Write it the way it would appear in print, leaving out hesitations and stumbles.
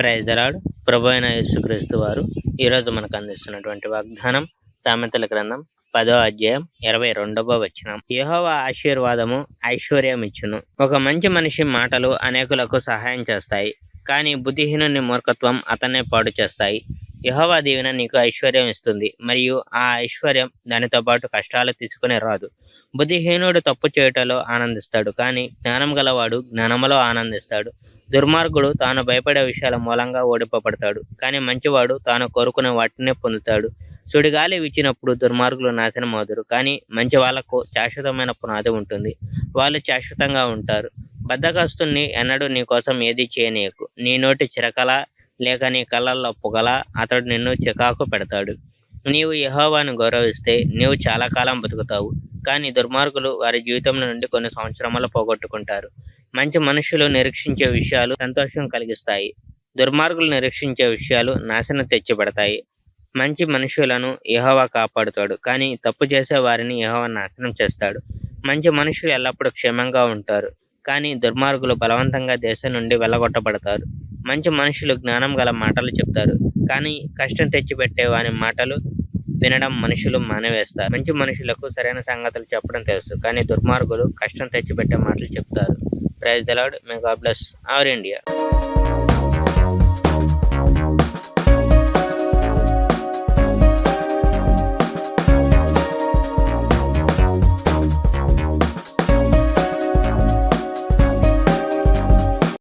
Praise the lord. ప్రభు అయిన యేసుక్రీస్తు వారు ఈరోజు మనకు అందిస్తున్నటువంటి వాగ్దానం సామెతల గ్రంథం 10వ అధ్యాయం 22వ వచనం. యెహోవా ఆశీర్వాదము ఐశ్వర్యం ఇచ్చును. ఒక మంచి మనిషి మాటలు అనేకులకు సహాయం చేస్తాయి, కానీ బుద్ధిహీనుని మూర్ఖత్వం అతన్నే పాడు చేస్తాయి. యెహోవా దీవెన నీకు ఐశ్వర్యం ఇస్తుంది, మరియు ఆ ఐశ్వర్యం దానితో పాటు కష్టాలు తీసుకుని రాదు. బుద్ధిహీనుడు తప్పు చేయటంలో ఆనందిస్తాడు, కానీ జ్ఞానం గలవాడు జ్ఞానములో ఆనందిస్తాడు. దుర్మార్గుడు తాను భయపడే విషయాల మూలంగా ఓడిపోబడతాడు, కానీ మంచివాడు తాను కోరుకునే వాటిని పొందుతాడు. సుడిగాలి వీచినప్పుడు దుర్మార్గులు నాశనం అవుతారు, కానీ మంచి వాళ్లకు శాశ్వతమైన పునాది ఉంటుంది. వాళ్ళు శాశ్వతంగా ఉంటారు. బద్ధకస్తుని ఎన్నడూ నీ కోసం ఏది చేయనీయకు. నీ నోటి చిరకల లేక నీ కళ్ళల్లో పొగల అతడు నిన్ను చికాకు పెడతాడు. నీవు యెహోవాను గౌరవిస్తే నీవు చాలా కాలం బతుకుతావు, కానీ దుర్మార్గులు వారి జీవితం నుండి కొన్ని సంవత్సరములు పోగొట్టుకుంటారు. మంచి మనుషులు నిరీక్షించే విషయాలు సంతోషం కలిగిస్తాయి, దుర్మార్గులు నిరీక్షించే విషయాలు నాశనం తెచ్చిపెడతాయి. మంచి మనుషులను యెహోవా కాపాడుతాడు, కానీ తప్పు చేసే వారిని యెహోవా నాశనం చేస్తాడు. మంచి మనుషులు ఎల్లప్పుడూ క్షేమంగా ఉంటారు, కానీ దుర్మార్గులు బలవంతంగా దేశం నుండి వెళ్ళగొట్టబడతారు. మంచి మనుషులు జ్ఞానం గల మాటలు చెప్తారు, కానీ కష్టం తెచ్చిపెట్టే వారి మాటలు వినడం మనుషులు మానేవేస్తారు. మంచి మనుషులకు సరైన సంగతులు చెప్పడం తెలుసు, కానీ దుర్మార్గులు కష్టం తెచ్చిపెట్టే మాటలు చెప్తారు. Praise the Lord. May God bless our India.